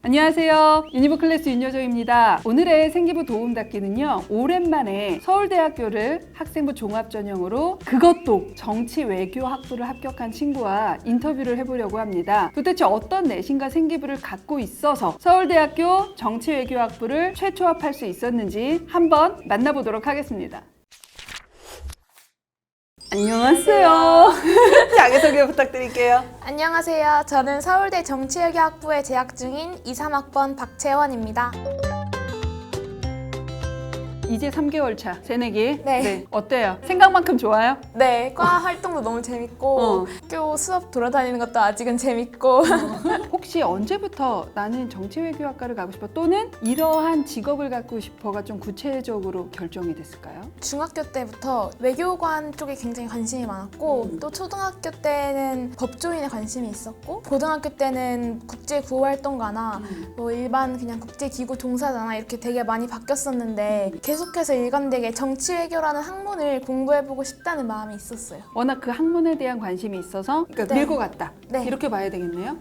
안녕하세요. 유니브 클래스 윤여정입니다. 오늘의 생기부 도움 닫기는요, 오랜만에 서울대학교를 학생부 종합전형으로 그것도 정치 외교 학부를 합격한 친구와 인터뷰를 해보려고 합니다. 도대체 어떤 내신과 생기부를 갖고 있어서 서울대학교 정치 외교 학부를 최초합할 수 있었는지 한번 만나보도록 하겠습니다. 안녕하세요. 자기소개 부탁드릴게요. 안녕하세요. 저는 서울대 정치외교학부에 재학 중인 2, 3학번 박채원입니다. 이제 3개월 차, 새내기. 네. 어때요? 생각만큼 좋아요? 네, 과 활동도 너무 재밌고 학교 수업 돌아다니는 것도 아직은 재밌고 혹시 언제부터 나는 정치외교학과를 가고 싶어 또는 이러한 직업을 갖고 싶어가 좀 구체적으로 결정이 됐을까요? 중학교 때부터 외교관 쪽에 굉장히 관심이 많았고 또 초등학교 때는 법조인에 관심이 있었고 고등학교 때는 국제구호활동가나 뭐 일반 그냥 국제기구 종사자나 이렇게 되게 많이 바뀌었었는데 계속해서 일관되게 정치외교라는 학문을 공부해보고 싶다는 마음이 있었어요. 워낙 그 학문에 대한 관심이 있어서 그러니까 네. 밀고 갔다. 네. 이렇게 봐야 되겠네요.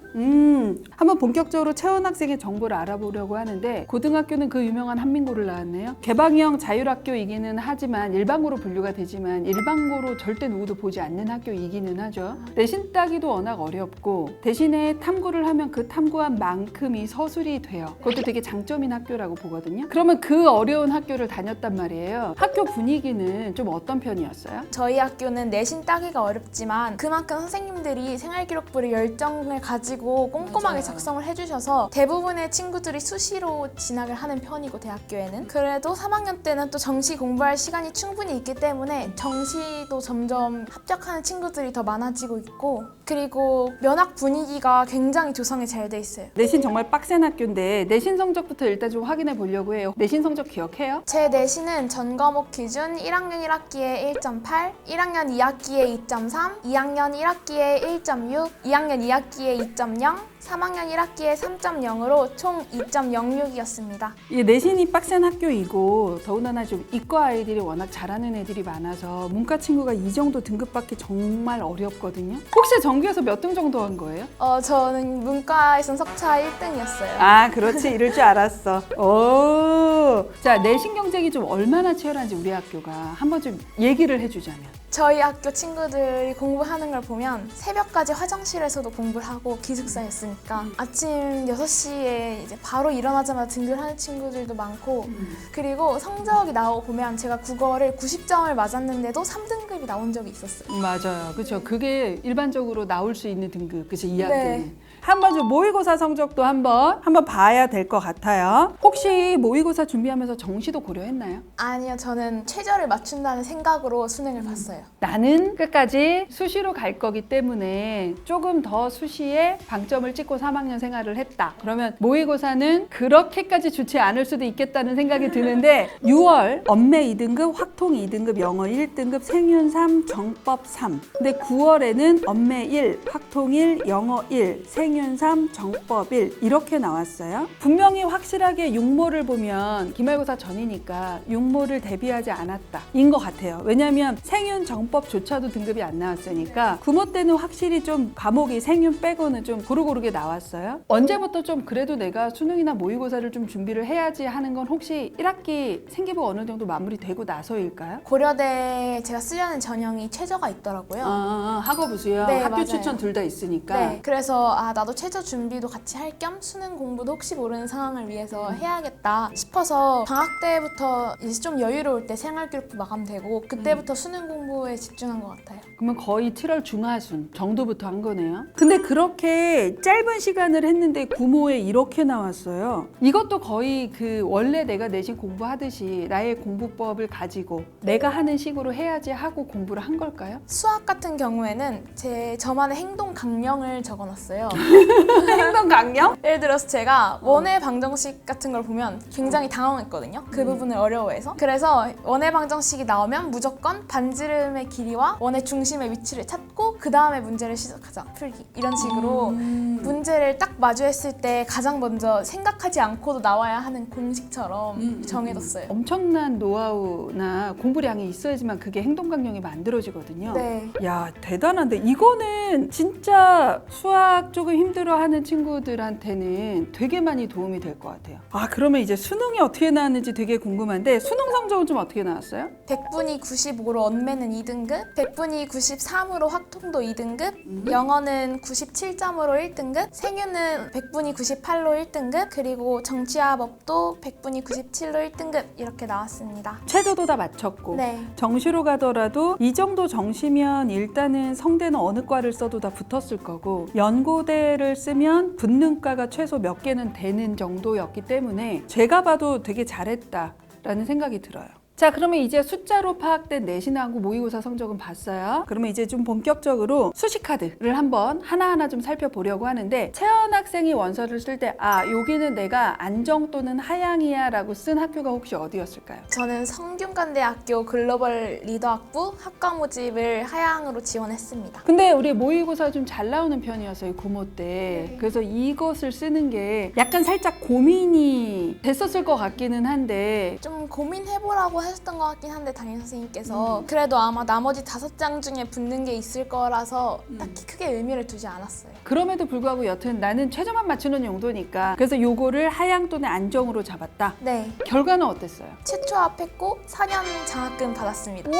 한번 본격적으로 채원 학생의 정보를 알아보려고 하는데 고등학교는 그 유명한 한민고를 나왔네요. 개방형 자율학교이기는 하지만 일반고로 분류가 되지만 일반고로 절대 누구도 보지 않는 학교이기는 하죠. 내신 따기도 워낙 어렵고 대신에 탐구를 하면 그 탐구한 만큼이 서술이 돼요. 그것도 되게 장점인 학교라고 보거든요. 그러면 그 어려운 학교를 다녔단 말이에요. 학교 분위기는 좀 어떤 편이었어요? 저희 학교는 내신 따기가 어렵지만 그만큼 선생님들이 생활기록부를 열정을 가지고 꼼꼼하게 맞아요. 작성을 해주셔서 대부분의 친구들이 수시로 진학을 하는 편이고 대학교에는 그래도 3학년 때는 또 정시 공부할 시간이 충분히 있기 때문에 정시도 점점 합격하는 친구들이 더 많아지고 있고 그리고 면학 분위기가 굉장히 조성이 잘 돼 있어요. 내신 정말 빡센 학교인데 내신 성적부터 일단 좀 확인해 보려고 해요. 내신 성적 기억해요? 제 내신은 전 과목 기준 1학년 1학기에 1.8, 1학년 2학기에 2.3, 2학년 1학기에 1.6, 2학년 2학기에 2.0, 3학년 1학기에 3.0으로 총 2.06이었습니다. 이게 내신이 빡센 학교이고 더군다나 좀 이과 아이들이 워낙 잘하는 애들이 많아서 문과 친구가 이 정도 등급 받기 정말 어렵거든요. 혹시 전교에서 몇 등 정도 한 거예요? 저는 문과에선 석차 1등이었어요. 아, 그렇지. 이럴 줄 알았어. 오. 자, 내신 경쟁이 좀 얼마나 치열한지 우리 학교가 한번 좀 얘기를 해주자면. 저희 학교 친구들이 공부하는 걸 보면 새벽까지 화장실에서도 공부를 하고 기숙사였으니까 아침 6시에 이제 바로 일어나자마자 등교를 하는 친구들도 많고 그리고 성적이 나오고 보면 제가 국어를 90점을 맞았는데도 3등급이 나온 적이 있었어요. 맞아요. 그렇죠. 그게 일반적으로 나올 수 있는 등급. 그치, 2학기는. 네. 한번 좀 모의고사 성적도 한번 봐야 될 것 같아요. 혹시 모의고사 준비하면서 정시도 고려했나요? 아니요, 저는 최저를 맞춘다는 생각으로 수능을 봤어요. 나는 끝까지 수시로 갈 거기 때문에 조금 더 수시에 방점을 찍고 3학년 생활을 했다. 그러면 모의고사는 그렇게까지 좋지 않을 수도 있겠다는 생각이 드는데 6월 언매 2등급, 확통 2등급, 영어 1등급, 생윤 3, 정법 3. 근데 9월에는 언매 1, 확통 1, 영어 1, 생윤 3, 정법 1 이렇게 나왔어요. 분명히 확실하게 육모를 보면 기말고사 전이니까 육모를 대비하지 않았다 인 것 같아요. 왜냐하면 생윤 정법조차도 등급이 안 나왔으니까 구모 때는 확실히 좀 과목이 생윤 빼고는 좀 고루고루게 나왔어요. 언제부터 좀 그래도 내가 수능이나 모의고사를 좀 준비를 해야지 하는 건 혹시 1학기 생기부 어느 정도 마무리되고 나서일까요? 고려대에 제가 쓰려는 전형이 최저가 있더라고요. 학업 우수요. 네, 학교 맞아요. 추천 둘 다 있으니까. 네, 그래서 나도 최저 준비도 같이 할 겸 수능 공부도 혹시 모르는 상황을 위해서 해야겠다 싶어서 방학 때부터 이제 좀 여유로울 때 생활기록부 마감되고 그때부터 수능 공부에 집중한 것 같아요. 그러면 거의 7월 중하순 정도부터 한 거네요. 근데 그렇게 짧은 시간을 했는데 구모에 이렇게 나왔어요. 이것도 거의 그 원래 내가 내신 공부하듯이 나의 공부법을 가지고 내가 하는 식으로 해야지 하고 공부를 한 걸까요? 수학 같은 경우에는 저만의 행동 강령을 적어놨어요. 행동 강령? 예를 들어서 제가 원의 방정식 같은 걸 보면 굉장히 당황했거든요. 그 부분을 어려워해서. 그래서 원의 방정식이 나오면 무조건 반지름 나름의 길이와 원의 중심의 위치를 찾고 그 다음에 문제를 시작하자, 풀기. 이런 식으로 문제를 딱 마주했을 때 가장 먼저 생각하지 않고도 나와야 하는 공식처럼 정해뒀어요. 엄청난 노하우나 공부량이 있어야지만 그게 행동강령이 만들어지거든요. 네. 야, 대단한데 이거는 진짜 수학 조금 힘들어하는 친구들한테는 되게 많이 도움이 될 것 같아요. 아, 그러면 이제 수능이 어떻게 나왔는지 되게 궁금한데 수능 성적은 좀 어떻게 나왔어요? 백분위 95로 언매는 2등급, 백분위 93으로 확통도 2등급, 영어는 97점으로 1등급, 생유는 백분위 98로 1등급, 그리고 정치와 법도 백분위 97로 1등급 이렇게 나왔습니다. 최저도 다 맞췄고 네. 정시로 가더라도 이 정도 정시면 일단은 성대는 어느 과를 써도 다 붙었을 거고 연고대를 쓰면 붙는 과가 최소 몇 개는 되는 정도였기 때문에 제가 봐도 되게 잘했다라는 생각이 들어요. 자, 그러면 이제 숫자로 파악된 내신하고 모의고사 성적은 봤어요. 그러면 이제 좀 본격적으로 수시 카드를 한번 하나하나 좀 살펴보려고 하는데 채연 학생이 원서를 쓸 때 여기는 내가 안정 또는 하향이야 라고 쓴 학교가 혹시 어디였을까요? 저는 성균관대학교 글로벌 리더학부 학과 모집을 하향으로 지원했습니다. 근데 우리 모의고사 좀 잘 나오는 편이었어요, 고모 때. 그래서 이것을 쓰는 게 약간 살짝 고민이 됐었을 것 같기는 한데 좀 고민해보라고 하셨던 것 같긴 한데 담임 선생님께서 그래도 아마 나머지 5장 중에 붙는 게 있을 거라서 딱히 크게 의미를 두지 않았어요. 그럼에도 불구하고 여튼 나는 최저만 맞추는 용도니까 그래서 요거를 하향 또는 안정으로 잡았다. 네. 결과는 어땠어요? 최초 합했고 4년 장학금 받았습니다. 오!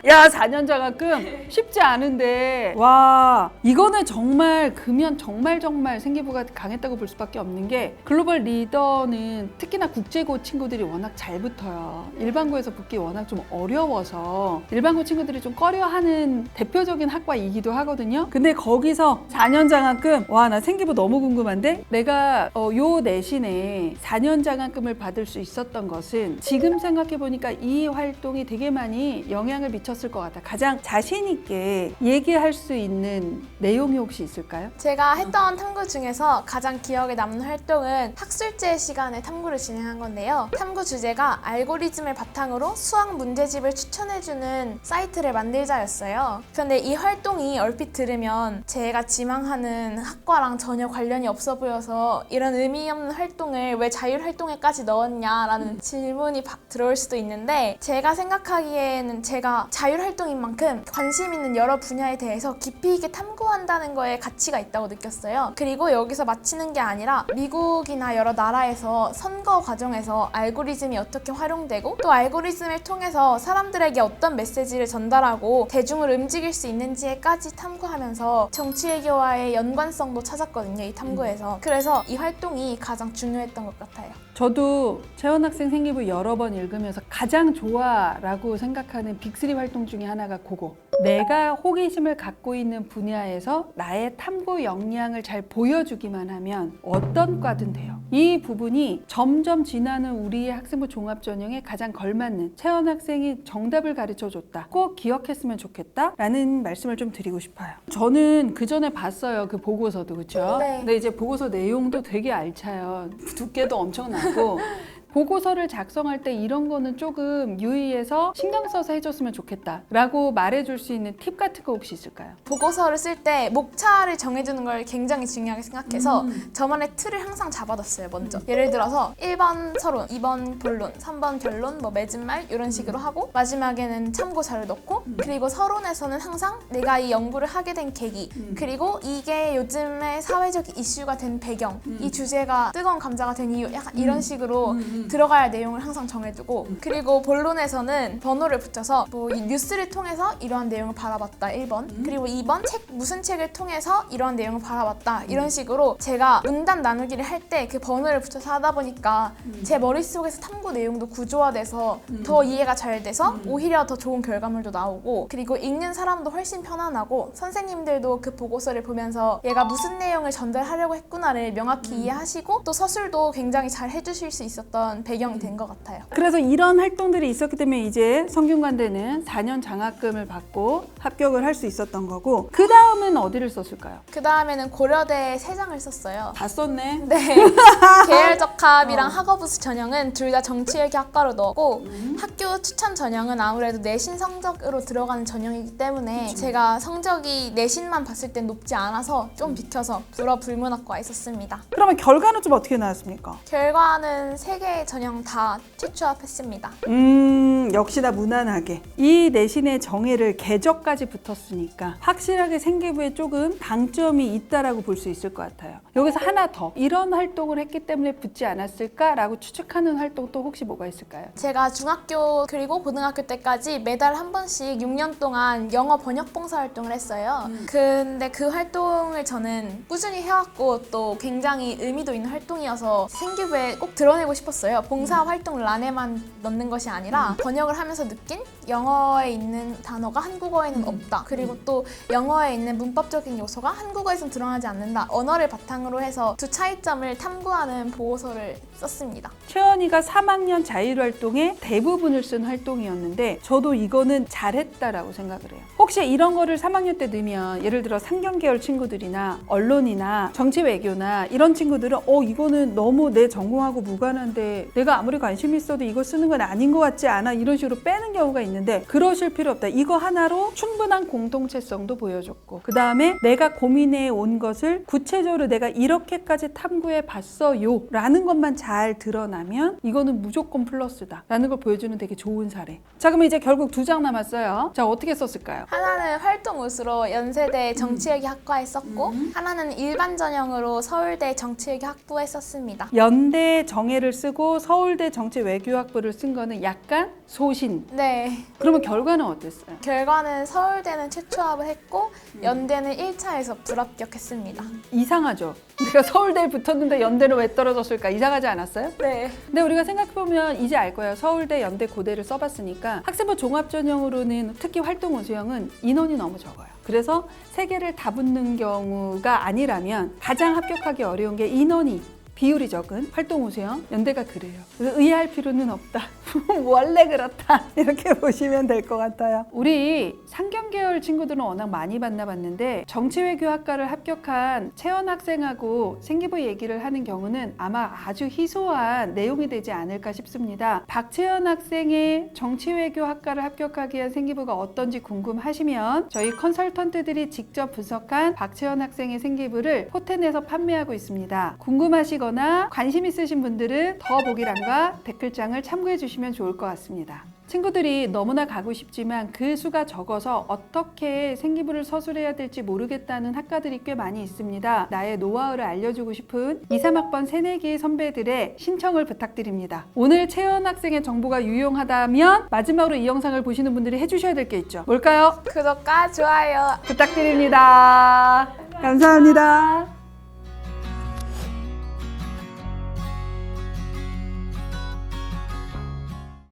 야, 4년 장학금 쉽지 않은데 와, 이거는 정말 금연 정말 생기부가 강했다고 볼 수밖에 없는 게 글로벌 리더는 특히나 국제고 친구들이 워낙 잘 붙어요. 일반고에서 붙기 워낙 좀 어려워서 일반고 친구들이 좀 꺼려하는 대표적인 학과이기도 하거든요. 근데 거기서 4년 장학금, 와, 나 생기부 너무 궁금한데 내가 요 내신에 4년 장학금을 받을 수 있었던 것은 지금 생각해보니까 이 활동이 되게 많이 영향을 미쳤을 것 같아. 가장 자신 있게 얘기할 수 있는 내용이 혹시 있을까요? 제가 했던 탐구 중에서 가장 기억에 남는 활동은 학술제 시간에 탐구를 진행한 건데요. 탐구 주제가 알고리즘을 바탕으로 수학 문제집을 추천해주는 사이트를 만들자였어요. 그런데 이 활동이 얼핏 들으면 제가 지망하는 학과랑 전혀 관련이 없어 보여서 이런 의미 없는 활동을 왜 자율활동에까지 넣었냐라는 질문이 들어올 수도 있는데 제가 생각하기에는 제가 자율활동인 만큼 관심 있는 여러 분야에 대해서 깊이 있게 탐구한다는 거에 가치가 있다고 느꼈어요. 그리고 여기서 마치는 게 아니라 미국이나 여러 나라에서 선거 과정에서 알고리즘이 어떻게 활용되고 또 알고리즘을 통해서 사람들에게 어떤 메시지를 전달하고 대중을 움직일 수 있는지에까지 탐구하면서 정치외교와의 연관성도 찾았거든요, 이 탐구에서. 그래서 이 활동이 가장 중요했던 것 같아요. 저도 채원 학생 생기부 여러 번 읽으면서 가장 좋아라고 생각하는 빅3 활동 중에 하나가 그거. 내가 호기심을 갖고 있는 분야에서 나의 탐구 역량을 잘 보여주기만 하면 어떤 과든 돼요. 이 부분이 점점 지나는 우리의 학생부 종합전형에 가장 걸맞는 채원 학생이 정답을 가르쳐줬다. 꼭 기억했으면 좋겠다 라는 말씀을 좀 드리고 싶어요. 저는 그 전에 봤어요. 그 보고서도, 그렇죠? 네. 근데 이제 보고서 내용도 되게 알차요. 두께도 엄청나고 보고서를 작성할 때 이런 거는 조금 유의해서 신경 써서 해줬으면 좋겠다 라고 말해줄 수 있는 팁 같은 거 혹시 있을까요? 보고서를 쓸 때 목차를 정해주는 걸 굉장히 중요하게 생각해서 저만의 틀을 항상 잡아뒀어요, 먼저. 예를 들어서 1번 서론, 2번 본론, 3번 결론, 뭐 맺은말 이런 식으로 하고 마지막에는 참고자를 넣고 그리고 서론에서는 항상 내가 이 연구를 하게 된 계기 그리고 이게 요즘의 사회적 이슈가 된 배경 이 주제가 뜨거운 감자가 된 이유 약간 이런 식으로 들어가야 할 내용을 항상 정해두고 그리고 본론에서는 번호를 붙여서 뭐 이 뉴스를 통해서 이러한 내용을 바라봤다 1번 그리고 2번 무슨 책을 통해서 이러한 내용을 바라봤다 이런 식으로 제가 문단 나누기를 할 때 그 번호를 붙여서 하다 보니까 제 머릿속에서 탐구 내용도 구조화돼서 더 이해가 잘 돼서 오히려 더 좋은 결과물도 나오고 그리고 읽는 사람도 훨씬 편안하고 선생님들도 그 보고서를 보면서 얘가 무슨 내용을 전달하려고 했구나를 명확히 이해하시고 또 서술도 굉장히 잘 해주실 수 있었던 그런 배경이 된 것 같아요. 그래서 이런 활동들이 있었기 때문에 이제 성균관대는 4년 장학금을 받고 합격을 할 수 있었던 거고, 그 다음은 어디를 썼을까요? 그 다음에는 고려대 3장을 썼어요. 다 썼네. 네. 계열적 합이랑 학업우수 전형은 둘 다 정치외교학과로 넣었고 학교 추천 전형은 아무래도 내신 성적으로 들어가는 전형이기 때문에 제가 성적이 내신만 봤을 땐 높지 않아서 좀 비켜서 불어불문학과에 있었습니다. 그러면 결과는 좀 어떻게 나왔습니까? 결과는 3개의 전형 다 최초합했습니다. 역시나 무난하게. 이 내신의 정예를 계적까지 붙었으니까 확실하게 생기부에 조금 방점이 있다라고 볼 수 있을 것 같아요. 여기서 하나 더, 이런 활동을 했기 때문에 붙지 않았을까라고 추측하는 활동 또 혹시 뭐가 있을까요? 제가 중학교 그리고 고등학교 때까지 매달 한 번씩 6년 동안 영어 번역 봉사 활동을 했어요. 근데 그 활동을 저는 꾸준히 해왔고 또 굉장히 의미도 있는 활동이어서 생기부에 꼭 드러내고 싶었어요. 봉사 활동 란에만 넣는 것이 아니라 번역을 하면서 느낀 영어에 있는 단어가 한국어에는 없다. 그리고 또 영어에 있는 문법적인 요소가 한국어에선 드러나지 않는다. 언어를 바탕으로 해서 두 차이점을 탐구하는 보고서를 썼습니다. 채연이가 3학년 자율활동의 대부분을 쓴 활동이었는데 저도 이거는 잘했다라고 생각을 해요. 혹시 이런 거를 3학년 때 넣으면 예를 들어 상경계열 친구들이나 언론이나 정치외교나 이런 친구들은 이거는 너무 내 전공하고 무관한데 내가 아무리 관심 있어도 이거 쓰는 건 아닌 것 같지 않아? 이런 식으로 빼는 경우가 있는데 그러실 필요 없다. 이거 하나로 충분한 공동체성도 보여줬고 그 다음에 내가 고민해 온 것을 구체적으로 내가 이렇게까지 탐구해 봤어요 라는 것만 잘 드러나면 이거는 무조건 플러스다 라는 걸 보여주는 되게 좋은 사례. 자, 그러면 이제 결국 2장 남았어요. 자, 어떻게 썼을까요? 하나는 활동우수로 연세대 정치외교학과에 썼고 하나는 일반 전형으로 서울대 정치외교학부에 썼습니다. 연대 정예를 쓰고 서울대 정치외교학부를 쓴 거는 약간 소신. 네. 그러면 결과는 어땠어요? 결과는 서울대는 최초합을 했고 연대는 1차에서 불합격했습니다. 이상하죠? 내가 서울대에 붙었는데 연대는 왜 떨어졌을까? 이상하지 않았어요? 네. 근데 우리가 생각해보면 이제 알 거예요. 서울대, 연대, 고대를 써봤으니까 학생부 종합전형으로는 특히 활동우수형은 인원이 너무 적어요. 그래서 3개를 다 붙는 경우가 아니라면 가장 합격하기 어려운 게 인원이 비율이 적은 활동우수형, 연대가 그래요. 그래서 의아할 필요는 없다. 원래 그렇다. 이렇게 보시면 될 것 같아요. 우리 상경계열 친구들은 워낙 많이 만나봤는데 정치외교학과를 합격한 채연 학생하고 생기부 얘기를 하는 경우는 아마 아주 희소한 내용이 되지 않을까 싶습니다. 박채연 학생의 정치외교학과를 합격하기 위한 생기부가 어떤지 궁금하시면 저희 컨설턴트들이 직접 분석한 박채연 학생의 생기부를 포텐에서 판매하고 있습니다. 궁금하시거나 관심 있으신 분들은 더보기란과 댓글장을 참고해 주시면 좋을 것 같습니다. 친구들이 너무나 가고 싶지만 그 수가 적어서 어떻게 생기부를 서술해야 될지 모르겠다는 학과들이 꽤 많이 있습니다. 나의 노하우를 알려주고 싶은 2, 3학번 새내기 선배들의 신청을 부탁드립니다. 오늘 채연 학생의 정보가 유용하다면 마지막으로 이 영상을 보시는 분들이 해주셔야 될 게 있죠. 뭘까요? 구독과 좋아요 부탁드립니다. 감사합니다.